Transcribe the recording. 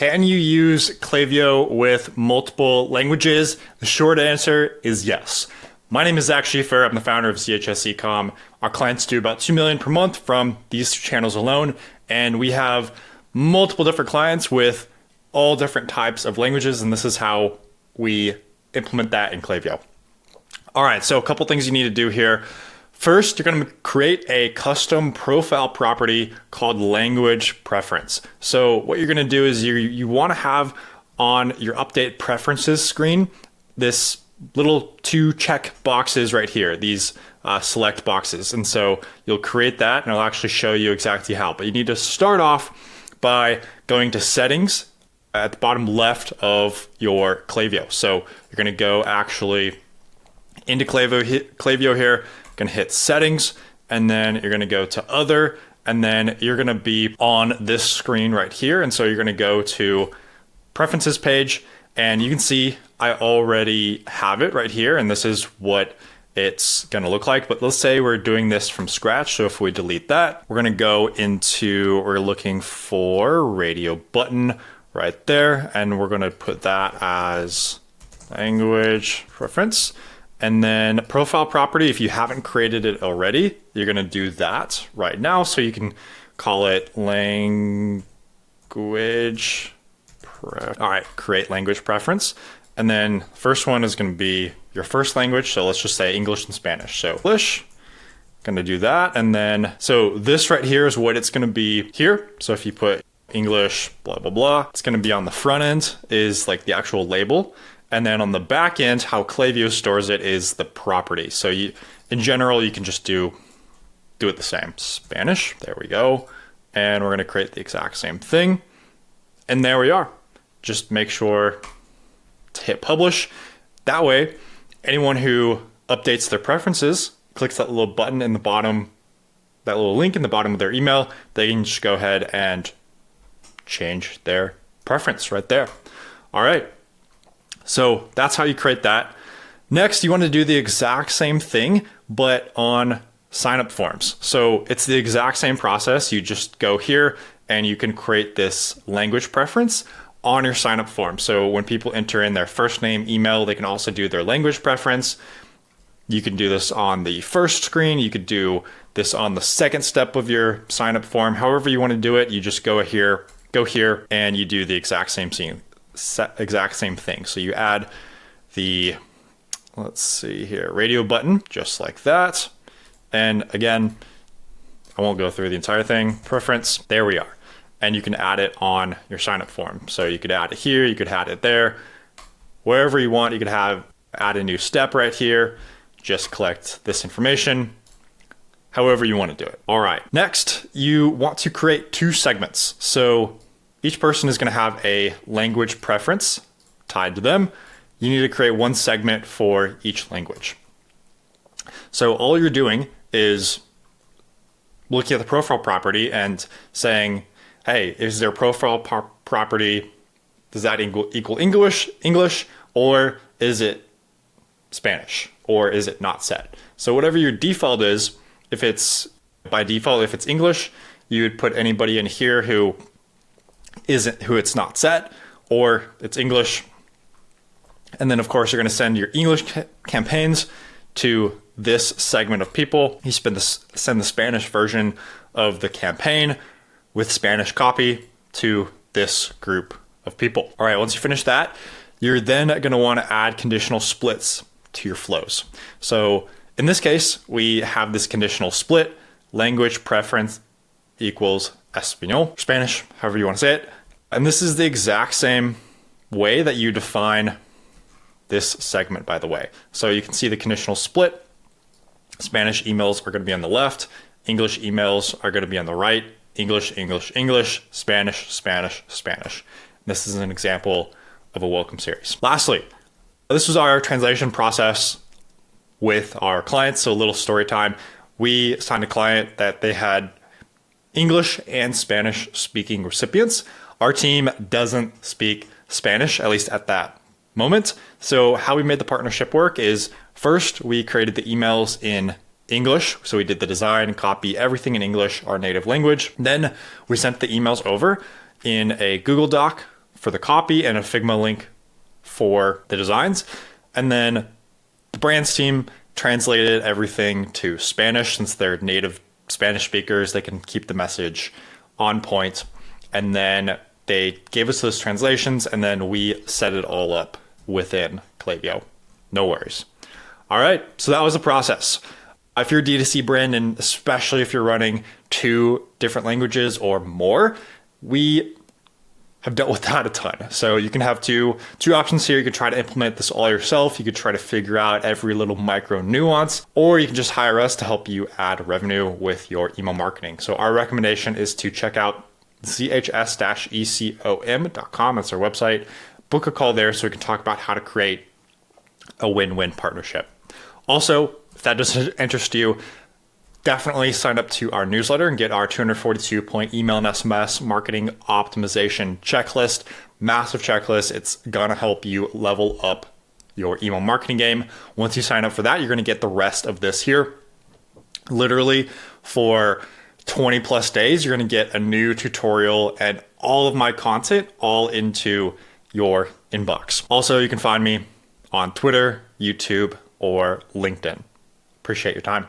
Can you use Klaviyo with multiple languages? The short answer is yes. My name is Zach Schieffer. I'm the founder of CHS Ecom. Our clients do about 2 million per month from these channels alone, and we have multiple different clients with all different types of languages, and this is how we implement that in Klaviyo. All right, so a couple things you need to do here. First, you're going to create a custom profile property called language preference. So what you're going to do is you want to have on your update preferences screen this little 2 check boxes right here, these select boxes. And so you'll create that, and I'll actually show you exactly how. But you need to start off by going to settings at the bottom left of your Klaviyo. So you're going to go actually into Klaviyo here. Going to hit settings, and then you're going to go to other, and then you're going to be on this screen right here. And so you're going to go to preferences page, and you can see I already have it right here, and this is what it's going to look like. But let's say we're doing this from scratch. So if we delete that, we're going to go into, we're looking for radio button right there, and we're going to put that as language preference. And then profile property, if you haven't created it already, you're going to do that right now. So you can call it language. All right, create language preference. And then first one is going to be your first language. So let's just say English and Spanish. So English, going to do that. And then, so this right here is what it's going to be here. So if you put English, blah, blah, blah, it's going to be on the front end is like the actual label. And then on the back end, how Klaviyo stores it is the property. So in general, you can just do it the same. Spanish, there we go. And we're going to create the exact same thing. And there we are. Just make sure to hit publish. That way, anyone who updates their preferences, clicks that little button in the bottom, that little link in the bottom of their email, they can just go ahead and change their preference right there. All right. So that's how you create that. Next, you want to do the exact same thing, but on sign-up forms. So it's the exact same process. You just go here and you can create this language preference on your sign-up form. So when people enter in their first name, email, they can also do their language preference. You can do this on the first screen. You could do this on the second step of your sign-up form. However you want to do it, you just go here, and you do the exact same thing. So you add the, let's see here, radio button, just like that. And again, I won't go through the entire thing. Preference, there we are. And you can add it on your sign-up form. So you could add it here, you could add it there, wherever you want. You could add a new step right here, just collect this information, however you want to do it. All right, next, you want to create 2 segments. So each person is going to have a language preference tied to them. You need to create 1 segment for each language. So all you're doing is looking at the profile property and saying, hey, is there profile property, does that equal English, or is it Spanish, or is it not set? So whatever your default is, if it's by default, if it's English, you would put anybody in here who it's not set, or it's English. And then of course you're going to send your English campaigns to this segment of people. You send the Spanish version of the campaign with Spanish copy to this group of people. All right, once you finish that, you're then going to want to add conditional splits to your flows. So in this case, we have this conditional split, language preference equals Español, Spanish, however you want to say it. And this is the exact same way that you define this segment, by the way. So you can see the conditional split. Spanish emails are going to be on the left. English emails are going to be on the right. English, English, English, Spanish, Spanish, Spanish. This is an example of a welcome series. Lastly, this was our translation process with our clients. So a little story time. We signed a client that they had English and Spanish speaking recipients. Our team doesn't speak Spanish, at least at that moment. So how we made the partnership work is first we created the emails in English. So we did the design, copy, everything in English, our native language. Then we sent the emails over in a Google Doc for the copy and a Figma link for the designs. And then the brands team translated everything to Spanish. Since they're native Spanish speakers, they can keep the message on point. And then they gave us those translations, and then we set it all up within Klaviyo. No worries. All right, so that was the process. If you're a D2C brand, and especially if you're running 2 different languages or more, we have dealt with that a ton. So you can have two options here. You could try to implement this all yourself. You could try to figure out every little micro nuance, or you can just hire us to help you add revenue with your email marketing. So our recommendation is to check out chs-ecom.com. That's our website. Book a call there so we can talk about how to create a win-win partnership. Also, if that doesn't interest you, definitely sign up to our newsletter and get our 242-point email and SMS marketing optimization checklist. Massive checklist. It's going to help you level up your email marketing game. Once you sign up for that, you're going to get the rest of this here. Literally for 20 plus days, you're going to get a new tutorial and all of my content all into your inbox. Also, you can find me on Twitter, YouTube, or LinkedIn. Appreciate your time.